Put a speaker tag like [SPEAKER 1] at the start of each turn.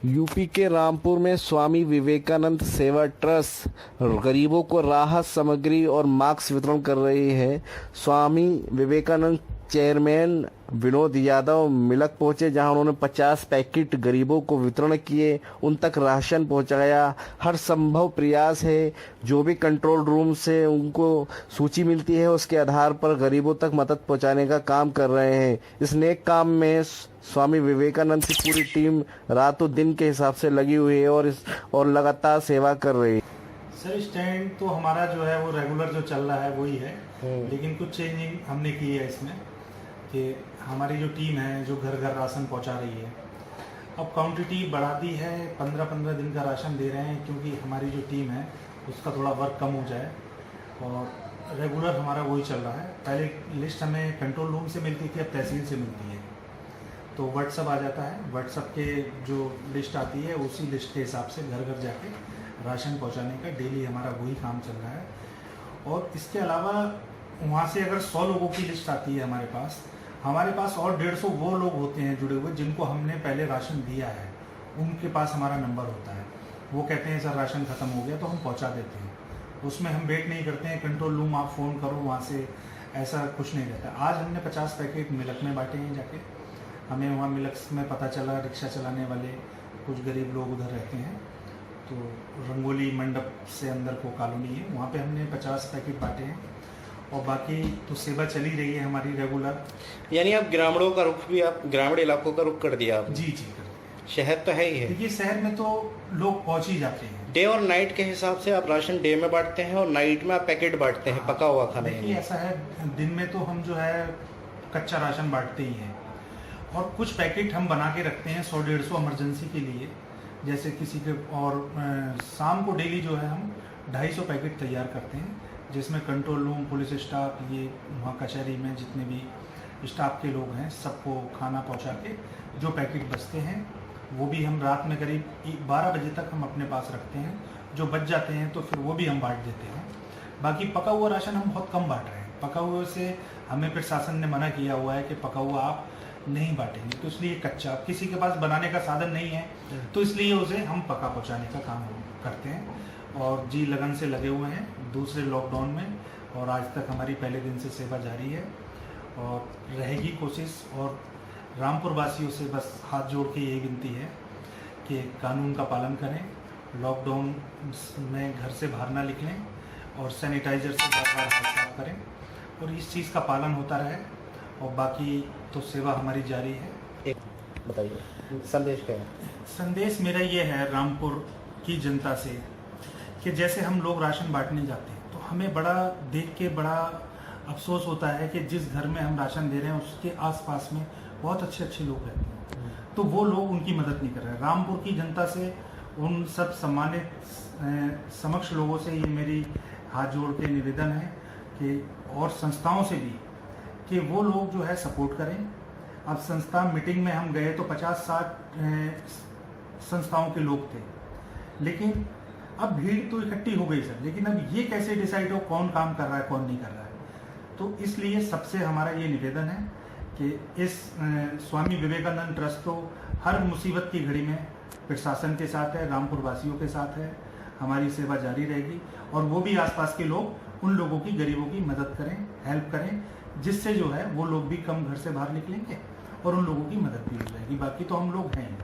[SPEAKER 1] UP के रामपुर में स्वामी विवेकानंद सेवा ट्रस्ट गरीबों को राहत सामग्री और मास्क वितरण कर रही है। स्वामी विवेकानंद चेयरमैन विनोद यादव मिलक पहुंचे, जहां उन्होंने 50 पैकेट गरीबों को वितरण किए, उन तक राशन पहुंचाया। हर संभव प्रयास है, जो भी कंट्रोल रूम से उनको सूची मिलती है उसके आधार पर गरीबों तक मदद पहुंचाने का काम कर रहे हैं। इस नेक काम में स्वामी विवेकानंद की पूरी टीम रातों दिन के हिसाब से लगी हुई है और लगातार सेवा कर रही है।
[SPEAKER 2] सर, स्टैंड तो हमारा जो है वो रेगुलर जो चल रहा है वही है, लेकिन कुछ चेंजिंग हमने की है इसमें कि हमारी जो टीम है जो घर घर राशन पहुंचा रही है, अब क्वांटिटी बढ़ा दी है। 15-15 दिन का राशन दे रहे हैं, क्योंकि हमारी जो टीम है उसका थोड़ा वर्क कम हो जाए, और रेगुलर हमारा वही चल रहा है। पहले लिस्ट हमें कंट्रोल रूम से मिलती थी, अब तहसील से मिलती है, तो व्हाट्सअप आ जाता है। व्हाट्सअप के जो लिस्ट आती है उसी लिस्ट के हिसाब से घर घर जाके राशन पहुंचाने का डेली हमारा वही काम चल रहा है। और इसके अलावा वहाँ से अगर 100 लोगों की लिस्ट आती है हमारे पास और 150 वो लोग होते हैं जुड़े हुए जिनको हमने पहले राशन दिया है, उनके पास हमारा नंबर होता है। वो कहते हैं सर राशन ख़त्म हो गया, तो हम पहुँचा देते हैं। उसमें हम वेट नहीं करते हैं, कंट्रोल रूम आप फ़ोन करो वहाँ से, ऐसा कुछ नहीं रहता। आज हमने 50 पैकेट मिलक में बांटे हैं जाके। हमें वहाँ मिलक में पता चला रिक्शा चलाने वाले कुछ गरीब लोग उधर रहते हैं, तो रंगोली मंडप से अंदर को कॉलोनी है, वहाँ पे हमने 50 पैकेट बांटे हैं, और बाकी तो सेवा चली रही है हमारी रेगुलर।
[SPEAKER 3] यानी आप ग्रामीणों का रुख भी, आप ग्रामीण इलाकों का रुख कर दिया आप?
[SPEAKER 2] जी।
[SPEAKER 3] शहर तो है ही है।
[SPEAKER 2] देखिए, शहर में तो लोग पहुँच ही जाते हैं।
[SPEAKER 3] डे और नाइट के हिसाब से आप राशन डे में बांटते हैं और नाइट में आप पैकेट बांटते हैं पका हुआ खाना?
[SPEAKER 2] देखिए, ऐसा है, दिन में तो हम जो है कच्चा राशन बांटते ही हैं, और कुछ पैकेट हम बना के रखते हैं 100-150 इमरजेंसी के लिए, जैसे किसी के। और शाम को डेली जो है हम 250 पैकेट तैयार करते हैं, जिसमें कंट्रोल रूम, पुलिस स्टाफ, ये वहाँ कचहरी में जितने भी स्टाफ के लोग हैं सबको खाना पहुँचा के जो पैकेट बचते हैं वो भी हम रात में करीब 12 बजे तक हम अपने पास रखते हैं। जो बच जाते हैं तो फिर वो भी हम बांट देते हैं। बाकी पका हुआ राशन हम बहुत कम बांट रहे हैं। पका हुए से हमें प्रशासन ने मना किया हुआ है कि पका हुआ आप नहीं बांटेंगे, तो इसलिए कच्चा, किसी के पास बनाने का साधन नहीं है तो इसलिए उसे हम पका पहुँचाने का काम करते हैं। और जी लगन से लगे हुए हैं दूसरे लॉकडाउन में, और आज तक हमारी पहले दिन से सेवा जारी है और रहेगी कोशिश। और रामपुर वासियों से बस हाथ जोड़ के यही विनती है कि कानून का पालन करें, लॉकडाउन में घर से बाहर ना निकलें, और सैनिटाइजर से बार-बार हाथ साफ करें, और इस चीज़ का पालन होता रहे। और बाकी तो सेवा हमारी जारी है।
[SPEAKER 3] एक बताइए, संदेश क्या है?
[SPEAKER 2] संदेश मेरा ये है रामपुर की जनता से कि जैसे हम लोग राशन बांटने जाते हैं तो हमें बड़ा देख के बड़ा अफसोस होता है कि जिस घर में हम राशन दे रहे हैं उसके आसपास में बहुत अच्छे लोग रहते हैं, तो वो लोग उनकी मदद नहीं कर रहे हैं। रामपुर की जनता से, उन सब सम्मानित समक्ष लोगों से ये मेरी हाथ जोड़ के निवेदन है कि, और संस्थाओं से भी, कि वो लोग जो है सपोर्ट करें। अब संस्था मीटिंग में हम गए तो 50-60 संस्थाओं के लोग थे, लेकिन अब भीड़ तो इकट्ठी हो गई सर, लेकिन अब ये कैसे डिसाइड हो कौन काम कर रहा है कौन नहीं कर रहा है। तो इसलिए सबसे हमारा ये निवेदन है कि इस स्वामी विवेकानंद ट्रस्ट तो हर मुसीबत की घड़ी में प्रशासन के साथ है, रामपुर वासियों के साथ है। हमारी सेवा जारी रहेगी, और वो भी आसपास के लोग उन लोगों की, गरीबों की मदद करें, हेल्प करें, जिससे जो है वो लोग भी कम घर से बाहर निकलेंगे और उन लोगों की मदद भी हो जाएगी। बाकी तो हम लोग हैं।